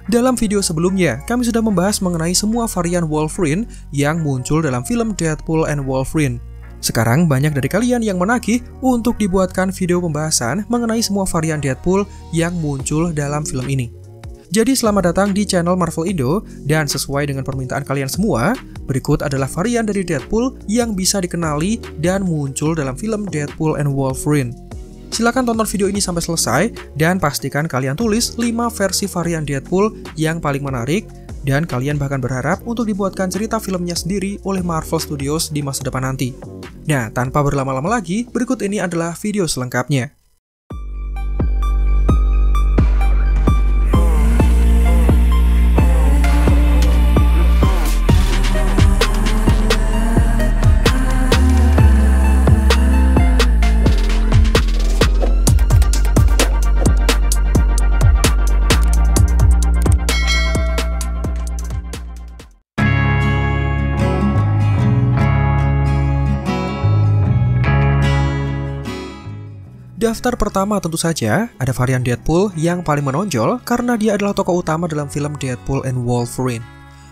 Dalam video sebelumnya, kami sudah membahas mengenai semua varian Wolverine yang muncul dalam film Deadpool and Wolverine. Sekarang banyak dari kalian yang menagih untuk dibuatkan video pembahasan mengenai semua varian Deadpool yang muncul dalam film ini. Jadi selamat datang di channel Marvel Indo, dan sesuai dengan permintaan kalian semua, berikut adalah varian dari Deadpool yang bisa dikenali dan muncul dalam film Deadpool and Wolverine. Silahkan tonton video ini sampai selesai, dan pastikan kalian tulis 5 versi varian Deadpool yang paling menarik, dan kalian bahkan berharap untuk dibuatkan cerita filmnya sendiri oleh Marvel Studios di masa depan nanti. Nah, tanpa berlama-lama lagi, berikut ini adalah video selengkapnya. Daftar pertama tentu saja ada varian Deadpool yang paling menonjol karena dia adalah tokoh utama dalam film Deadpool and Wolverine.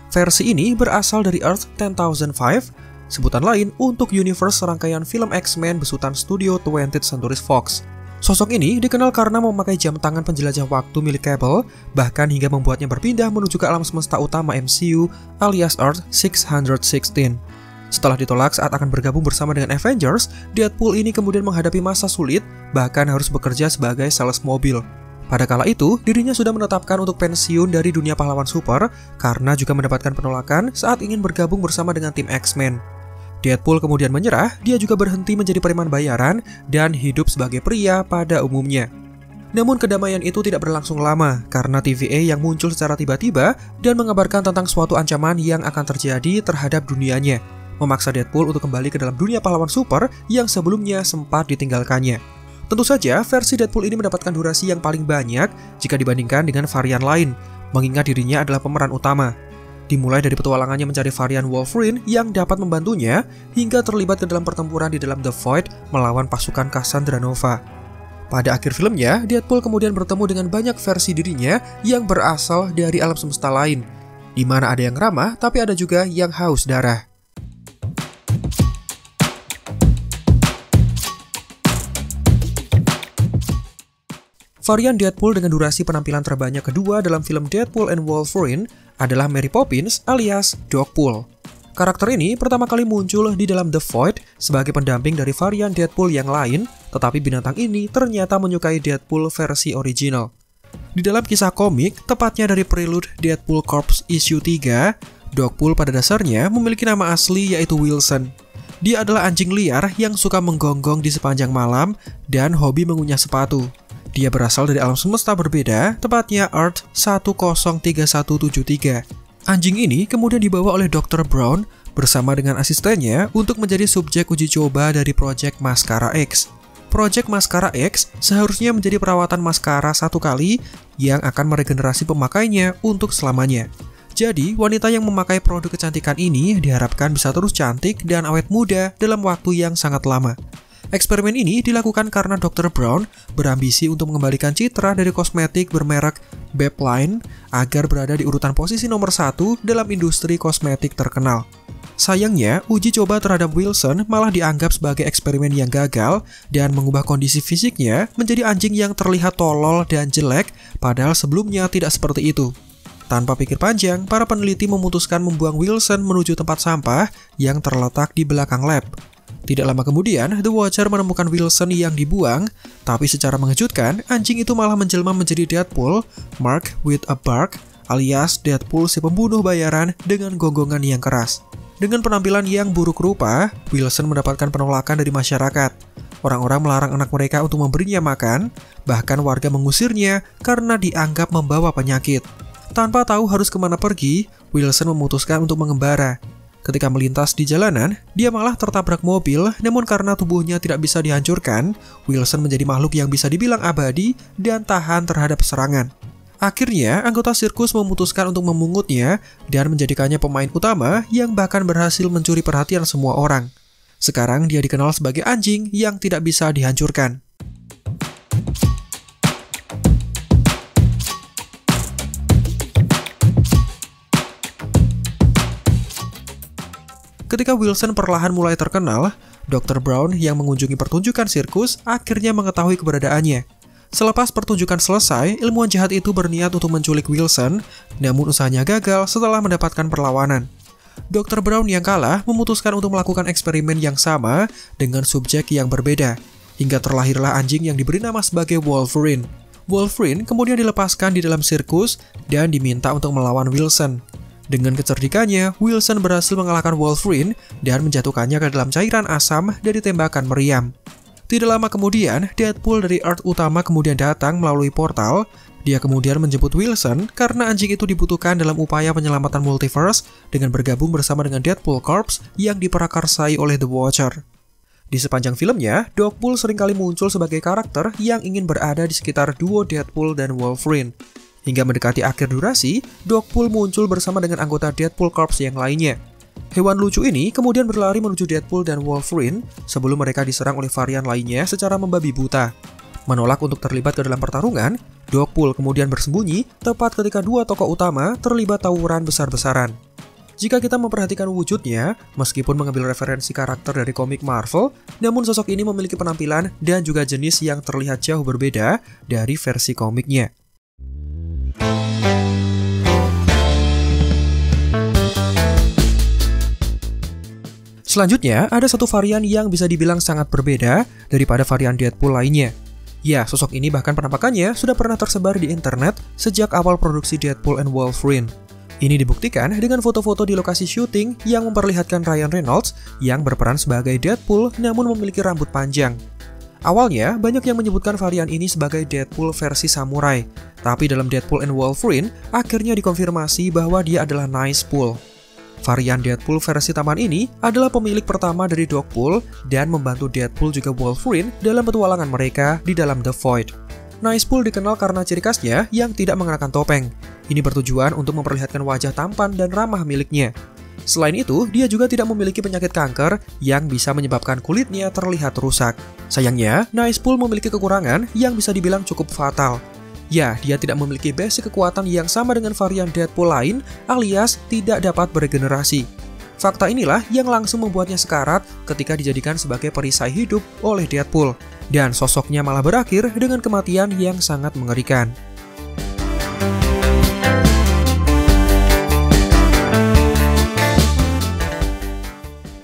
Versi ini berasal dari Earth 10005, sebutan lain untuk universe rangkaian film X-Men besutan studio 20th Century Fox. Sosok ini dikenal karena memakai jam tangan penjelajah waktu milik Cable, bahkan hingga membuatnya berpindah menuju ke alam semesta utama MCU alias Earth 616. Setelah ditolak saat akan bergabung bersama dengan Avengers, Deadpool ini kemudian menghadapi masa sulit, bahkan harus bekerja sebagai sales mobil. Pada kala itu, dirinya sudah menetapkan untuk pensiun dari dunia pahlawan super, karena juga mendapatkan penolakan saat ingin bergabung bersama dengan tim X-Men. Deadpool kemudian menyerah, dia juga berhenti menjadi preman bayaran, dan hidup sebagai pria pada umumnya. Namun kedamaian itu tidak berlangsung lama, karena TVA yang muncul secara tiba-tiba, dan mengabarkan tentang suatu ancaman yang akan terjadi terhadap dunianya, memaksa Deadpool untuk kembali ke dalam dunia pahlawan super yang sebelumnya sempat ditinggalkannya. Tentu saja, versi Deadpool ini mendapatkan durasi yang paling banyak jika dibandingkan dengan varian lain, mengingat dirinya adalah pemeran utama. Dimulai dari petualangannya mencari varian Wolverine yang dapat membantunya, hingga terlibat ke dalam pertempuran di dalam The Void melawan pasukan Cassandra Nova. Pada akhir filmnya, Deadpool kemudian bertemu dengan banyak versi dirinya yang berasal dari alam semesta lain, di mana ada yang ramah tapi ada juga yang haus darah. Varian Deadpool dengan durasi penampilan terbanyak kedua dalam film Deadpool and Wolverine adalah Mary Poppins alias Dogpool. Karakter ini pertama kali muncul di dalam The Void sebagai pendamping dari varian Deadpool yang lain, tetapi binatang ini ternyata menyukai Deadpool versi original. Di dalam kisah komik, tepatnya dari Prelude Deadpool Corps Issue 3, Dogpool pada dasarnya memiliki nama asli yaitu Wilson. Dia adalah anjing liar yang suka menggonggong di sepanjang malam dan hobi mengunyah sepatu. Dia berasal dari alam semesta berbeda, tepatnya Earth 103173. Anjing ini kemudian dibawa oleh Dr. Brown bersama dengan asistennya untuk menjadi subjek uji coba dari Project Mascara X. Project Mascara X seharusnya menjadi perawatan maskara satu kali yang akan meregenerasi pemakainya untuk selamanya. Jadi, wanita yang memakai produk kecantikan ini diharapkan bisa terus cantik dan awet muda dalam waktu yang sangat lama. Eksperimen ini dilakukan karena Dr. Brown berambisi untuk mengembalikan citra dari kosmetik bermerek Bepline agar berada di urutan posisi nomor 1 dalam industri kosmetik terkenal. Sayangnya, uji coba terhadap Wilson malah dianggap sebagai eksperimen yang gagal dan mengubah kondisi fisiknya menjadi anjing yang terlihat tolol dan jelek, padahal sebelumnya tidak seperti itu. Tanpa pikir panjang, para peneliti memutuskan membuang Wilson menuju tempat sampah yang terletak di belakang lab. Tidak lama kemudian, The Watcher menemukan Wilson yang dibuang, tapi secara mengejutkan, anjing itu malah menjelma menjadi Deadpool, Mark with a Bark, alias Deadpool si pembunuh bayaran dengan gonggongan yang keras. Dengan penampilan yang buruk rupa, Wilson mendapatkan penolakan dari masyarakat. Orang-orang melarang anak mereka untuk memberinya makan, bahkan warga mengusirnya karena dianggap membawa penyakit. Tanpa tahu harus kemana pergi, Wilson memutuskan untuk mengembara. Ketika melintas di jalanan, dia malah tertabrak mobil, namun karena tubuhnya tidak bisa dihancurkan, Wilson menjadi makhluk yang bisa dibilang abadi dan tahan terhadap serangan. Akhirnya, anggota sirkus memutuskan untuk memungutnya dan menjadikannya pemain utama yang bahkan berhasil mencuri perhatian semua orang. Sekarang dia dikenal sebagai anjing yang tidak bisa dihancurkan. Ketika Wilson perlahan mulai terkenal, Dr. Brown yang mengunjungi pertunjukan sirkus akhirnya mengetahui keberadaannya. Selepas pertunjukan selesai, ilmuwan jahat itu berniat untuk menculik Wilson, namun usahanya gagal setelah mendapatkan perlawanan. Dr. Brown yang kalah memutuskan untuk melakukan eksperimen yang sama dengan subjek yang berbeda, hingga terlahirlah anjing yang diberi nama sebagai Wolverine. Wolverine kemudian dilepaskan di dalam sirkus dan diminta untuk melawan Wilson. Dengan kecerdikannya, Wilson berhasil mengalahkan Wolverine dan menjatuhkannya ke dalam cairan asam dari tembakan meriam. Tidak lama kemudian, Deadpool dari Earth utama kemudian datang melalui portal. Dia kemudian menjemput Wilson karena anjing itu dibutuhkan dalam upaya penyelamatan multiverse dengan bergabung bersama dengan Deadpool Corps yang diprakarsai oleh The Watcher. Di sepanjang filmnya, Deadpool seringkali muncul sebagai karakter yang ingin berada di sekitar duo Deadpool dan Wolverine. Hingga mendekati akhir durasi, Deadpool muncul bersama dengan anggota Deadpool Corps yang lainnya. Hewan lucu ini kemudian berlari menuju Deadpool dan Wolverine sebelum mereka diserang oleh varian lainnya secara membabi buta. Menolak untuk terlibat ke dalam pertarungan, Deadpool kemudian bersembunyi tepat ketika dua tokoh utama terlibat tawuran besar-besaran. Jika kita memperhatikan wujudnya, meskipun mengambil referensi karakter dari komik Marvel, namun sosok ini memiliki penampilan dan juga jenis yang terlihat jauh berbeda dari versi komiknya. Selanjutnya, ada satu varian yang bisa dibilang sangat berbeda daripada varian Deadpool lainnya. Ya, sosok ini bahkan penampakannya sudah pernah tersebar di internet sejak awal produksi Deadpool and Wolverine. Ini dibuktikan dengan foto-foto di lokasi syuting yang memperlihatkan Ryan Reynolds yang berperan sebagai Deadpool namun memiliki rambut panjang. Awalnya, banyak yang menyebutkan varian ini sebagai Deadpool versi samurai, tapi dalam Deadpool and Wolverine, akhirnya dikonfirmasi bahwa dia adalah Nicepool. Varian Deadpool versi taman ini adalah pemilik pertama dari Dogpool dan membantu Deadpool juga Wolverine dalam petualangan mereka di dalam The Void. Nicepool dikenal karena ciri khasnya yang tidak mengenakan topeng. Ini bertujuan untuk memperlihatkan wajah tampan dan ramah miliknya. Selain itu, dia juga tidak memiliki penyakit kanker yang bisa menyebabkan kulitnya terlihat rusak. Sayangnya, Nicepool memiliki kekurangan yang bisa dibilang cukup fatal. Ya, dia tidak memiliki basic kekuatan yang sama dengan varian Deadpool lain, alias tidak dapat beregenerasi. Fakta inilah yang langsung membuatnya sekarat ketika dijadikan sebagai perisai hidup oleh Deadpool. Dan sosoknya malah berakhir dengan kematian yang sangat mengerikan.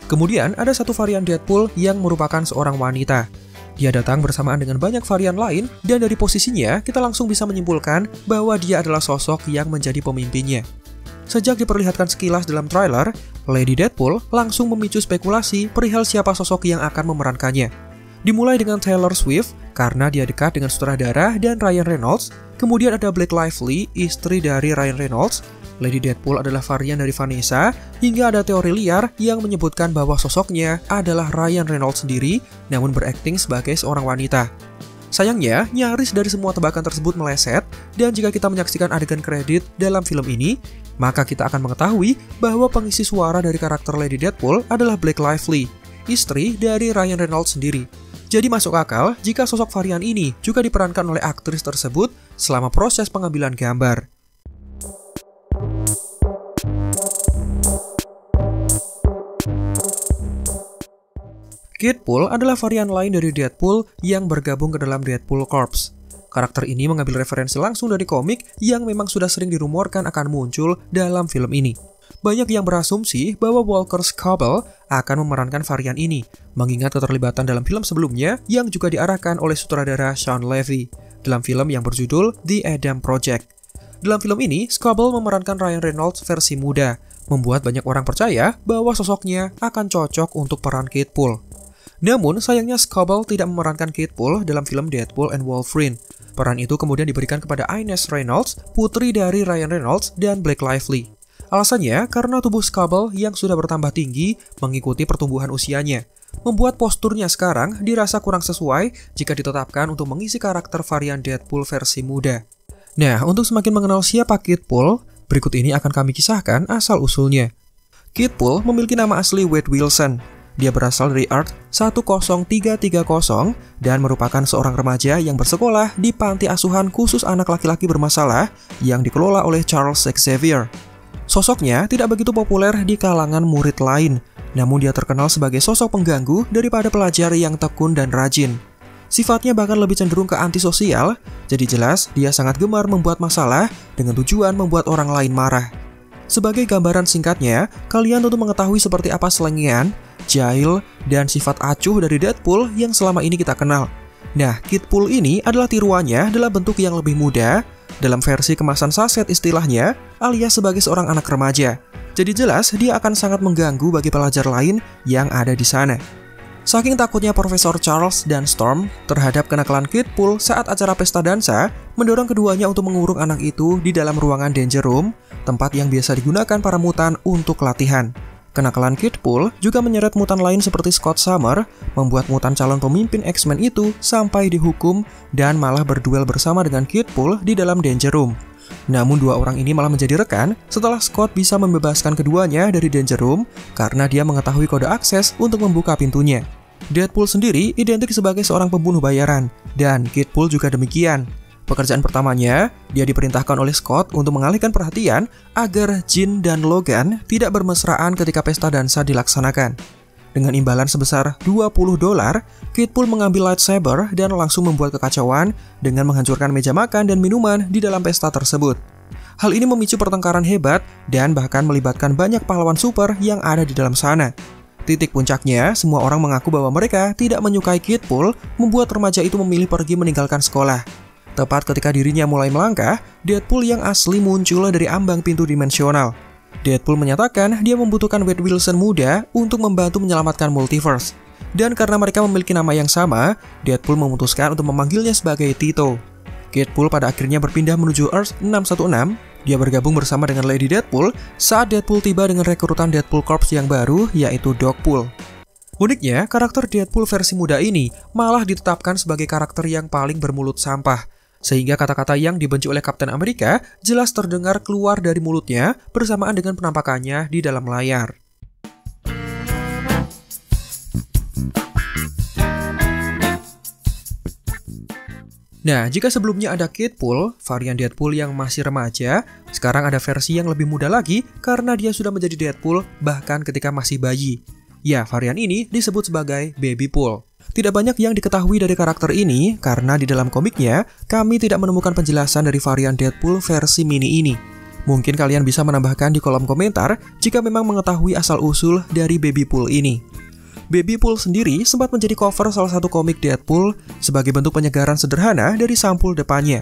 Kemudian ada satu varian Deadpool yang merupakan seorang wanita. Dia datang bersamaan dengan banyak varian lain, dan dari posisinya kita langsung bisa menyimpulkan bahwa dia adalah sosok yang menjadi pemimpinnya. Sejak diperlihatkan sekilas dalam trailer, Lady Deadpool langsung memicu spekulasi perihal siapa sosok yang akan memerankannya. Dimulai dengan Taylor Swift, karena dia dekat dengan sutradara dan Ryan Reynolds. Kemudian ada Blake Lively, istri dari Ryan Reynolds. Lady Deadpool adalah varian dari Vanessa, hingga ada teori liar yang menyebutkan bahwa sosoknya adalah Ryan Reynolds sendiri, namun berakting sebagai seorang wanita. Sayangnya, nyaris dari semua tebakan tersebut meleset, dan jika kita menyaksikan adegan kredit dalam film ini, maka kita akan mengetahui bahwa pengisi suara dari karakter Lady Deadpool adalah Blake Lively, istri dari Ryan Reynolds sendiri. Jadi masuk akal jika sosok varian ini juga diperankan oleh aktris tersebut selama proses pengambilan gambar. Kidpool adalah varian lain dari Deadpool yang bergabung ke dalam Deadpool Corps. Karakter ini mengambil referensi langsung dari komik yang memang sudah sering dirumorkan akan muncul dalam film ini. Banyak yang berasumsi bahwa Walker Scobell akan memerankan varian ini, mengingat keterlibatan dalam film sebelumnya yang juga diarahkan oleh sutradara Shawn Levy dalam film yang berjudul The Adam Project. Dalam film ini, Scobell memerankan Ryan Reynolds versi muda, membuat banyak orang percaya bahwa sosoknya akan cocok untuk peran Kidpool. Namun, sayangnya Scobell tidak memerankan Kidpool dalam film Deadpool and Wolverine. Peran itu kemudian diberikan kepada Inez Reynolds, putri dari Ryan Reynolds dan Blake Lively. Alasannya karena tubuh Scobell yang sudah bertambah tinggi mengikuti pertumbuhan usianya, membuat posturnya sekarang dirasa kurang sesuai jika ditetapkan untuk mengisi karakter varian Deadpool versi muda. Nah, untuk semakin mengenal siapa Kidpool, berikut ini akan kami kisahkan asal-usulnya. Kidpool memiliki nama asli Wade Wilson. Dia berasal dari Earth 10330 dan merupakan seorang remaja yang bersekolah di panti asuhan khusus anak laki-laki bermasalah yang dikelola oleh Charles Xavier. Sosoknya tidak begitu populer di kalangan murid lain, namun dia terkenal sebagai sosok pengganggu daripada pelajar yang tekun dan rajin. Sifatnya bahkan lebih cenderung ke antisosial, jadi jelas dia sangat gemar membuat masalah dengan tujuan membuat orang lain marah. Sebagai gambaran singkatnya, kalian tentu mengetahui seperti apa selengean, jahil, dan sifat acuh dari Deadpool yang selama ini kita kenal. Nah, Kidpool ini adalah tiruannya dalam bentuk yang lebih muda, dalam versi kemasan saset istilahnya, alias sebagai seorang anak remaja. Jadi jelas dia akan sangat mengganggu bagi pelajar lain yang ada di sana. Saking takutnya Profesor Charles dan Storm terhadap kenakalan Kidpool saat acara pesta dansa, mendorong keduanya untuk mengurung anak itu di dalam ruangan Danger Room, tempat yang biasa digunakan para mutan untuk latihan. Kenakalan Kidpool juga menyeret mutan lain seperti Scott Summer, membuat mutan calon pemimpin X-Men itu sampai dihukum dan malah berduel bersama dengan Kidpool di dalam Danger Room. Namun dua orang ini malah menjadi rekan setelah Scott bisa membebaskan keduanya dari Danger Room karena dia mengetahui kode akses untuk membuka pintunya. Deadpool sendiri identik sebagai seorang pembunuh bayaran, dan Kidpool juga demikian. Pekerjaan pertamanya, dia diperintahkan oleh Scott untuk mengalihkan perhatian agar Jean dan Logan tidak bermesraan ketika pesta dansa dilaksanakan. Dengan imbalan sebesar $20, Kidpool mengambil lightsaber dan langsung membuat kekacauan dengan menghancurkan meja makan dan minuman di dalam pesta tersebut. Hal ini memicu pertengkaran hebat dan bahkan melibatkan banyak pahlawan super yang ada di dalam sana. Titik puncaknya, semua orang mengaku bahwa mereka tidak menyukai Kidpool, membuat remaja itu memilih pergi meninggalkan sekolah. Tepat ketika dirinya mulai melangkah, Deadpool yang asli muncul dari ambang pintu dimensional. Deadpool menyatakan dia membutuhkan Wade Wilson muda untuk membantu menyelamatkan multiverse. Dan karena mereka memiliki nama yang sama, Deadpool memutuskan untuk memanggilnya sebagai Tito. Kidpool pada akhirnya berpindah menuju Earth 616. Dia bergabung bersama dengan Lady Deadpool saat Deadpool tiba dengan rekrutan Deadpool Corps yang baru, yaitu Dogpool. Uniknya, karakter Deadpool versi muda ini malah ditetapkan sebagai karakter yang paling bermulut sampah. Sehingga kata-kata yang dibenci oleh Kapten Amerika jelas terdengar keluar dari mulutnya bersamaan dengan penampakannya di dalam layar. Nah, jika sebelumnya ada Kidpool, varian Deadpool yang masih remaja, sekarang ada versi yang lebih muda lagi karena dia sudah menjadi Deadpool bahkan ketika masih bayi. Ya, varian ini disebut sebagai Babypool. Tidak banyak yang diketahui dari karakter ini karena di dalam komiknya kami tidak menemukan penjelasan dari varian Deadpool versi mini ini. Mungkin kalian bisa menambahkan di kolom komentar jika memang mengetahui asal-usul dari Babypool ini. Babypool sendiri sempat menjadi cover salah satu komik Deadpool sebagai bentuk penyegaran sederhana dari sampul depannya.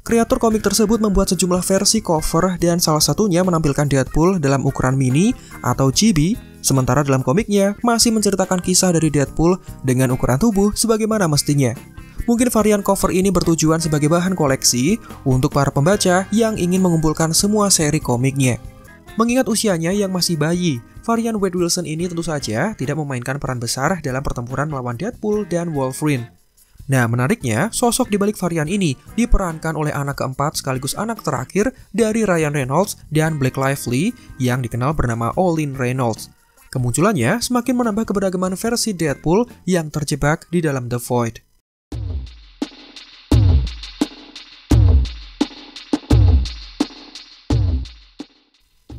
Kreator komik tersebut membuat sejumlah versi cover dan salah satunya menampilkan Deadpool dalam ukuran mini atau chibi, sementara dalam komiknya masih menceritakan kisah dari Deadpool dengan ukuran tubuh sebagaimana mestinya. Mungkin varian cover ini bertujuan sebagai bahan koleksi untuk para pembaca yang ingin mengumpulkan semua seri komiknya. Mengingat usianya yang masih bayi, varian Wade Wilson ini tentu saja tidak memainkan peran besar dalam pertempuran melawan Deadpool dan Wolverine. Nah, menariknya, sosok di balik varian ini diperankan oleh anak keempat sekaligus anak terakhir dari Ryan Reynolds dan Blake Lively yang dikenal bernama Olin Reynolds. Kemunculannya semakin menambah keberagaman versi Deadpool yang terjebak di dalam The Void.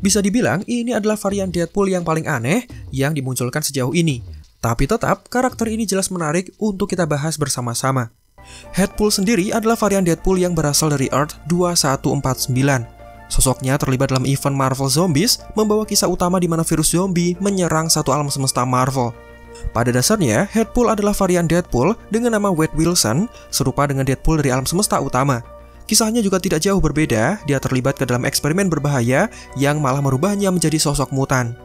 Bisa dibilang ini adalah varian Deadpool yang paling aneh yang dimunculkan sejauh ini. Tapi tetap, karakter ini jelas menarik untuk kita bahas bersama-sama. Headpool sendiri adalah varian Deadpool yang berasal dari Earth 2149. Sosoknya terlibat dalam event Marvel Zombies, membawa kisah utama di mana virus zombie menyerang satu alam semesta Marvel. Pada dasarnya, Headpool adalah varian Deadpool dengan nama Wade Wilson, serupa dengan Deadpool dari alam semesta utama. Kisahnya juga tidak jauh berbeda, dia terlibat ke dalam eksperimen berbahaya yang malah merubahnya menjadi sosok mutan.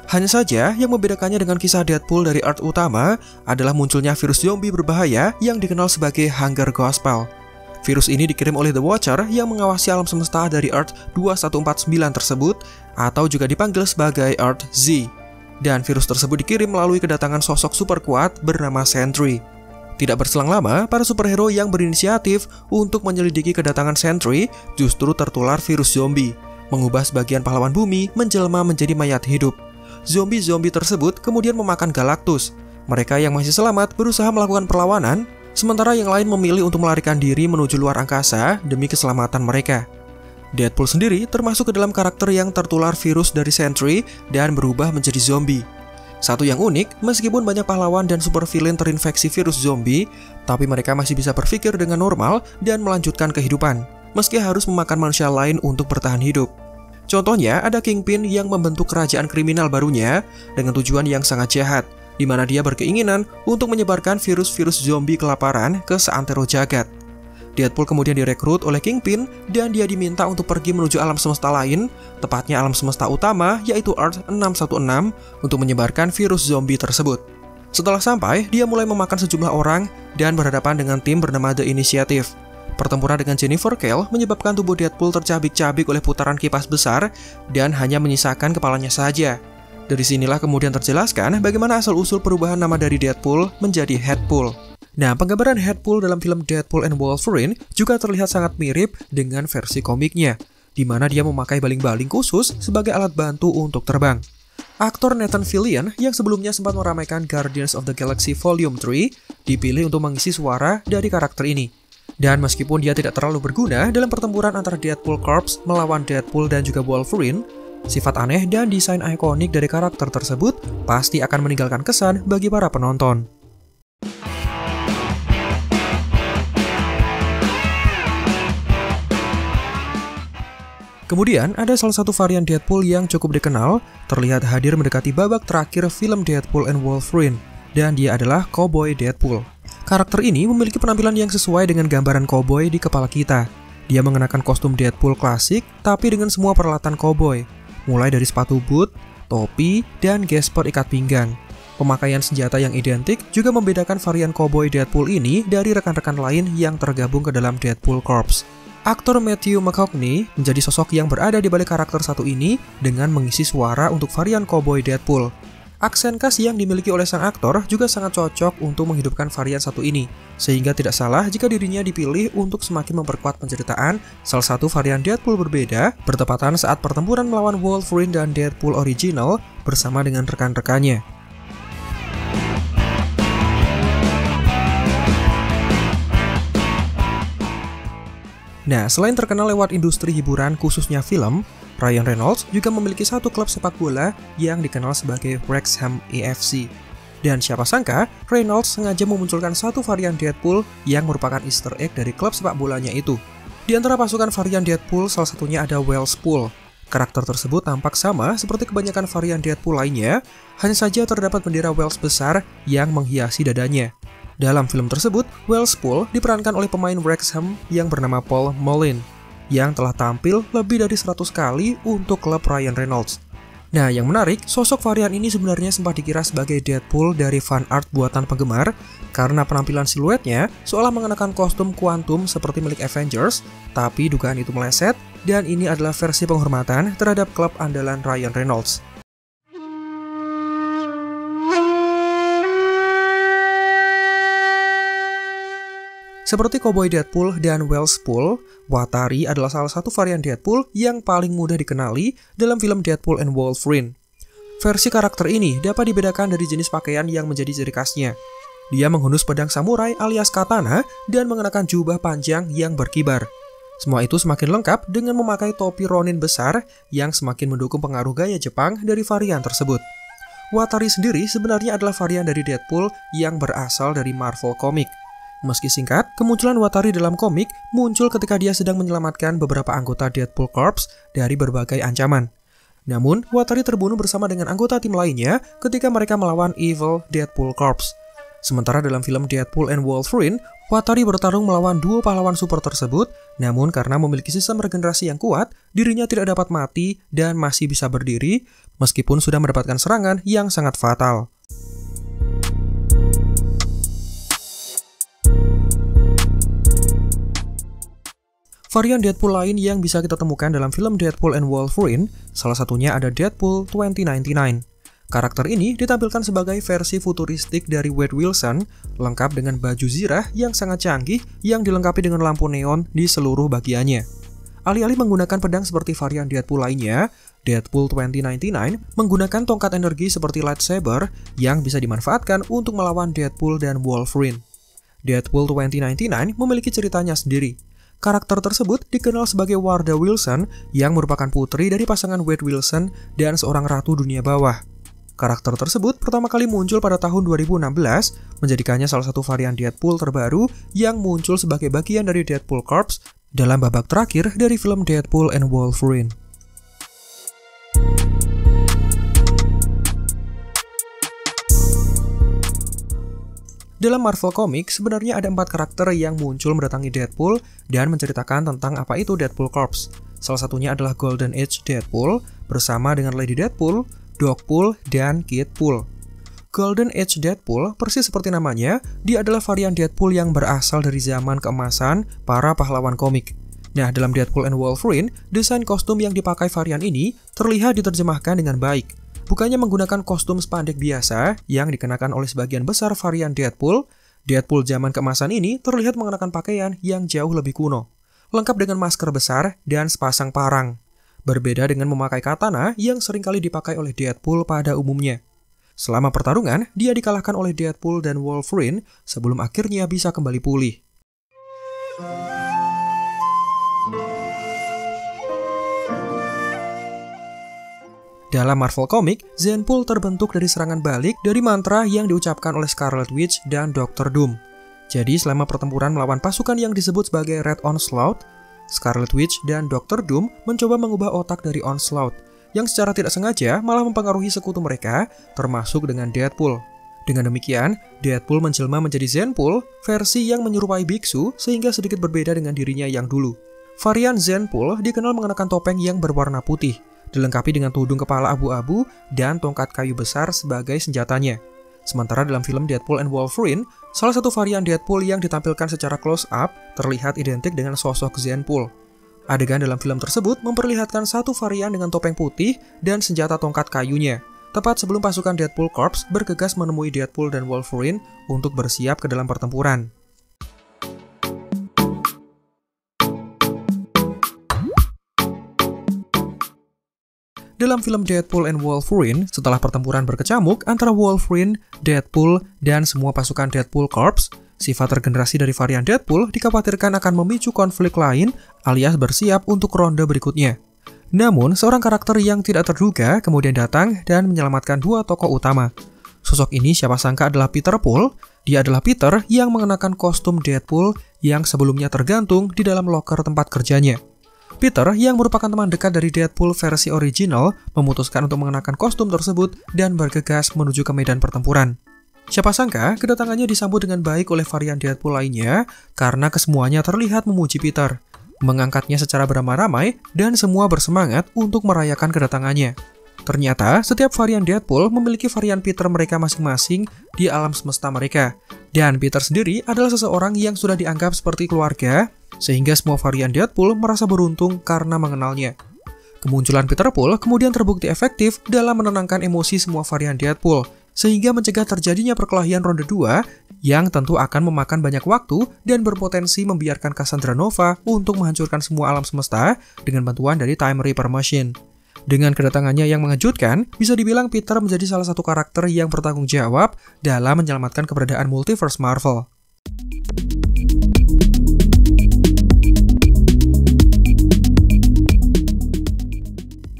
Hanya saja, yang membedakannya dengan kisah Deadpool dari Earth utama adalah munculnya virus zombie berbahaya yang dikenal sebagai Hunger Gospel. Virus ini dikirim oleh The Watcher yang mengawasi alam semesta dari Earth 2149 tersebut, atau juga dipanggil sebagai Earth Z. Dan virus tersebut dikirim melalui kedatangan sosok super kuat bernama Sentry. Tidak berselang lama, para superhero yang berinisiatif untuk menyelidiki kedatangan Sentry justru tertular virus zombie, mengubah sebagian pahlawan bumi menjelma menjadi mayat hidup. Zombie-zombie tersebut kemudian memakan Galactus. Mereka yang masih selamat berusaha melakukan perlawanan, sementara yang lain memilih untuk melarikan diri menuju luar angkasa demi keselamatan mereka. Deadpool sendiri termasuk ke dalam karakter yang tertular virus dari Sentry dan berubah menjadi zombie. Satu yang unik, meskipun banyak pahlawan dan supervillain terinfeksi virus zombie, tapi mereka masih bisa berpikir dengan normal dan melanjutkan kehidupan, meski harus memakan manusia lain untuk bertahan hidup. Contohnya, ada Kingpin yang membentuk kerajaan kriminal barunya dengan tujuan yang sangat jahat, di mana dia berkeinginan untuk menyebarkan virus-virus zombie kelaparan ke seantero jagat. Deadpool kemudian direkrut oleh Kingpin dan dia diminta untuk pergi menuju alam semesta lain, tepatnya alam semesta utama yaitu Earth 616 untuk menyebarkan virus zombie tersebut. Setelah sampai, dia mulai memakan sejumlah orang dan berhadapan dengan tim bernama The Initiative. Pertempuran dengan Jennifer Kale menyebabkan tubuh Deadpool tercabik-cabik oleh putaran kipas besar dan hanya menyisakan kepalanya saja. Dari sinilah kemudian terjelaskan bagaimana asal-usul perubahan nama dari Deadpool menjadi Headpool. Nah, penggambaran Headpool dalam film Deadpool and Wolverine juga terlihat sangat mirip dengan versi komiknya, di mana dia memakai baling-baling khusus sebagai alat bantu untuk terbang. Aktor Nathan Fillion yang sebelumnya sempat meramaikan Guardians of the Galaxy Volume 3 dipilih untuk mengisi suara dari karakter ini. Dan meskipun dia tidak terlalu berguna dalam pertempuran antara Deadpool Corps melawan Deadpool dan juga Wolverine, sifat aneh dan desain ikonik dari karakter tersebut pasti akan meninggalkan kesan bagi para penonton. Kemudian, ada salah satu varian Deadpool yang cukup dikenal, terlihat hadir mendekati babak terakhir film Deadpool and Wolverine, dan dia adalah Cowboy Deadpool. Karakter ini memiliki penampilan yang sesuai dengan gambaran cowboy di kepala kita. Dia mengenakan kostum Deadpool klasik, tapi dengan semua peralatan cowboy, mulai dari sepatu boot, topi, dan gesper ikat pinggang. Pemakaian senjata yang identik juga membedakan varian Cowboy Deadpool ini dari rekan-rekan lain yang tergabung ke dalam Deadpool Corps. Aktor Matthew McConaughey menjadi sosok yang berada di balik karakter satu ini dengan mengisi suara untuk varian Cowboy Deadpool. Aksen khas yang dimiliki oleh sang aktor juga sangat cocok untuk menghidupkan varian satu ini, sehingga tidak salah jika dirinya dipilih untuk semakin memperkuat penceritaan salah satu varian Deadpool berbeda bertepatan saat pertempuran melawan Wolverine dan Deadpool original bersama dengan rekan-rekannya. Nah, selain terkenal lewat industri hiburan khususnya film, Ryan Reynolds juga memiliki satu klub sepak bola yang dikenal sebagai Wrexham AFC. Dan siapa sangka, Reynolds sengaja memunculkan satu varian Deadpool yang merupakan Easter egg dari klub sepak bolanya itu. Di antara pasukan varian Deadpool, salah satunya ada Wellspool. Karakter tersebut tampak sama seperti kebanyakan varian Deadpool lainnya, hanya saja terdapat bendera Wales besar yang menghiasi dadanya. Dalam film tersebut, Wellspool diperankan oleh pemain Wrexham yang bernama Paul Mullin, yang telah tampil lebih dari 100 kali untuk klub Ryan Reynolds. Nah, yang menarik, sosok varian ini sebenarnya sempat dikira sebagai Deadpool dari fan art buatan penggemar, karena penampilan siluetnya seolah mengenakan kostum kuantum seperti milik Avengers, tapi dugaan itu meleset, dan ini adalah versi penghormatan terhadap klub andalan Ryan Reynolds. Seperti Cowboy Deadpool dan Wellspool, Watari adalah salah satu varian Deadpool yang paling mudah dikenali dalam film Deadpool and Wolverine. Versi karakter ini dapat dibedakan dari jenis pakaian yang menjadi ciri khasnya. Dia menghunus pedang samurai alias katana dan mengenakan jubah panjang yang berkibar. Semua itu semakin lengkap dengan memakai topi Ronin besar yang semakin mendukung pengaruh gaya Jepang dari varian tersebut. Watari sendiri sebenarnya adalah varian dari Deadpool yang berasal dari Marvel Comics. Meski singkat, kemunculan Watari dalam komik muncul ketika dia sedang menyelamatkan beberapa anggota Deadpool Corps dari berbagai ancaman. Namun, Watari terbunuh bersama dengan anggota tim lainnya ketika mereka melawan Evil Deadpool Corps. Sementara dalam film Deadpool and Wolverine, Watari bertarung melawan duo pahlawan super tersebut, namun karena memiliki sistem regenerasi yang kuat, dirinya tidak dapat mati dan masih bisa berdiri, meskipun sudah mendapatkan serangan yang sangat fatal. Varian Deadpool lain yang bisa kita temukan dalam film Deadpool and Wolverine, salah satunya ada Deadpool 2099. Karakter ini ditampilkan sebagai versi futuristik dari Wade Wilson, lengkap dengan baju zirah yang sangat canggih yang dilengkapi dengan lampu neon di seluruh bagiannya. Alih-alih menggunakan pedang seperti varian Deadpool lainnya, Deadpool 2099 menggunakan tongkat energi seperti lightsaber yang bisa dimanfaatkan untuk melawan Deadpool dan Wolverine. Deadpool 2099 memiliki ceritanya sendiri. Karakter tersebut dikenal sebagai Warda Wilson yang merupakan putri dari pasangan Wade Wilson dan seorang ratu dunia bawah. Karakter tersebut pertama kali muncul pada tahun 2016, menjadikannya salah satu varian Deadpool terbaru yang muncul sebagai bagian dari Deadpool Corps dalam babak terakhir dari film Deadpool and Wolverine. Dalam Marvel Comics, sebenarnya ada 4 karakter yang muncul mendatangi Deadpool dan menceritakan tentang apa itu Deadpool Corps. Salah satunya adalah Golden Age Deadpool bersama dengan Lady Deadpool, Dogpool, dan Kidpool. Golden Age Deadpool, persis seperti namanya, dia adalah varian Deadpool yang berasal dari zaman keemasan para pahlawan komik. Nah, dalam Deadpool and Wolverine, desain kostum yang dipakai varian ini terlihat diterjemahkan dengan baik. Bukannya menggunakan kostum spandek biasa yang dikenakan oleh sebagian besar varian Deadpool, Deadpool zaman keemasan ini terlihat mengenakan pakaian yang jauh lebih kuno, lengkap dengan masker besar dan sepasang parang. Berbeda dengan memakai katana yang seringkali dipakai oleh Deadpool pada umumnya. Selama pertarungan, dia dikalahkan oleh Deadpool dan Wolverine sebelum akhirnya bisa kembali pulih. Dalam Marvel Comics, Zenpool terbentuk dari serangan balik dari mantra yang diucapkan oleh Scarlet Witch dan Dr. Doom. Jadi selama pertempuran melawan pasukan yang disebut sebagai Red Onslaught, Scarlet Witch dan Dr. Doom mencoba mengubah otak dari Onslaught, yang secara tidak sengaja malah mempengaruhi sekutu mereka, termasuk dengan Deadpool. Dengan demikian, Deadpool menjelma menjadi Zenpool, versi yang menyerupai biksu sehingga sedikit berbeda dengan dirinya yang dulu. Varian Zenpool dikenal mengenakan topeng yang berwarna putih, dilengkapi dengan tudung kepala abu-abu dan tongkat kayu besar sebagai senjatanya. Sementara dalam film Deadpool and Wolverine, salah satu varian Deadpool yang ditampilkan secara close-up terlihat identik dengan sosok Zenpool. Adegan dalam film tersebut memperlihatkan satu varian dengan topeng putih dan senjata tongkat kayunya, tepat sebelum pasukan Deadpool Corps bergegas menemui Deadpool dan Wolverine untuk bersiap ke dalam pertempuran. Dalam film Deadpool and Wolverine, setelah pertempuran berkecamuk antara Wolverine, Deadpool, dan semua pasukan Deadpool Corps, sifat regenerasi dari varian Deadpool dikhawatirkan akan memicu konflik lain alias bersiap untuk ronde berikutnya. Namun, seorang karakter yang tidak terduga kemudian datang dan menyelamatkan 2 tokoh utama. Sosok ini siapa sangka adalah Peter Pool. Dia adalah Peter yang mengenakan kostum Deadpool yang sebelumnya tergantung di dalam loker tempat kerjanya. Peter, yang merupakan teman dekat dari Deadpool versi original, memutuskan untuk mengenakan kostum tersebut dan bergegas menuju ke medan pertempuran. Siapa sangka, kedatangannya disambut dengan baik oleh varian Deadpool lainnya karena kesemuanya terlihat memuji Peter, mengangkatnya secara beramai-ramai, dan semua bersemangat untuk merayakan kedatangannya. Ternyata, setiap varian Deadpool memiliki varian Peter mereka masing-masing di alam semesta mereka, dan Peter sendiri adalah seseorang yang sudah dianggap seperti keluarga, sehingga semua varian Deadpool merasa beruntung karena mengenalnya. Kemunculan Peter Pool kemudian terbukti efektif dalam menenangkan emosi semua varian Deadpool, sehingga mencegah terjadinya perkelahian ronde 2 yang tentu akan memakan banyak waktu dan berpotensi membiarkan Cassandra Nova untuk menghancurkan semua alam semesta dengan bantuan dari Time Reaper Machine. Dengan kedatangannya yang mengejutkan, bisa dibilang Peter menjadi salah satu karakter yang bertanggung jawab dalam menyelamatkan keberadaan multiverse Marvel.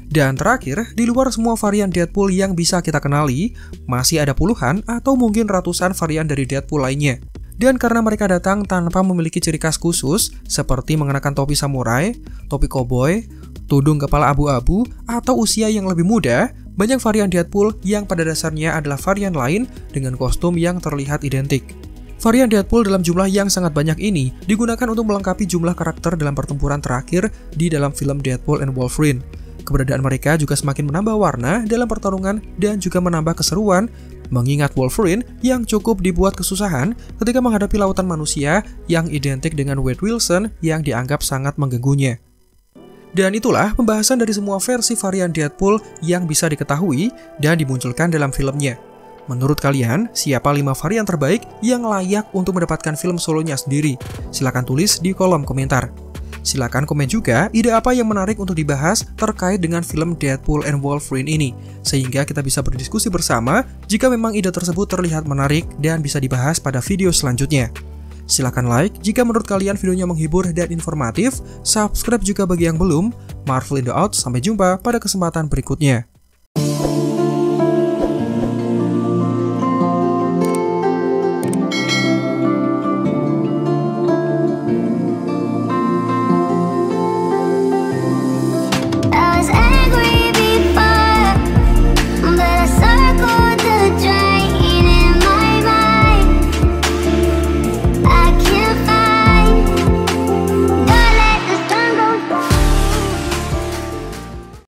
Dan terakhir, di luar semua varian Deadpool yang bisa kita kenali, masih ada puluhan atau mungkin ratusan varian dari Deadpool lainnya. Dan karena mereka datang tanpa memiliki ciri khas khusus, seperti mengenakan topi samurai, topi koboi, tudung kepala abu-abu, atau usia yang lebih muda, banyak varian Deadpool yang pada dasarnya adalah varian lain dengan kostum yang terlihat identik. Varian Deadpool dalam jumlah yang sangat banyak ini digunakan untuk melengkapi jumlah karakter dalam pertempuran terakhir di dalam film Deadpool and Wolverine. Keberadaan mereka juga semakin menambah warna dalam pertarungan dan juga menambah keseruan, mengingat Wolverine yang cukup dibuat kesusahan ketika menghadapi lautan manusia yang identik dengan Wade Wilson yang dianggap sangat mengganggunya. Dan itulah pembahasan dari semua versi varian Deadpool yang bisa diketahui dan dimunculkan dalam filmnya. Menurut kalian, siapa 5 varian terbaik yang layak untuk mendapatkan film solonya sendiri? Silahkan tulis di kolom komentar. Silakan komen juga ide apa yang menarik untuk dibahas terkait dengan film Deadpool and Wolverine ini, sehingga kita bisa berdiskusi bersama jika memang ide tersebut terlihat menarik dan bisa dibahas pada video selanjutnya. Silahkan like jika menurut kalian videonya menghibur dan informatif, subscribe juga bagi yang belum. Marvel Indo out, sampai jumpa pada kesempatan berikutnya.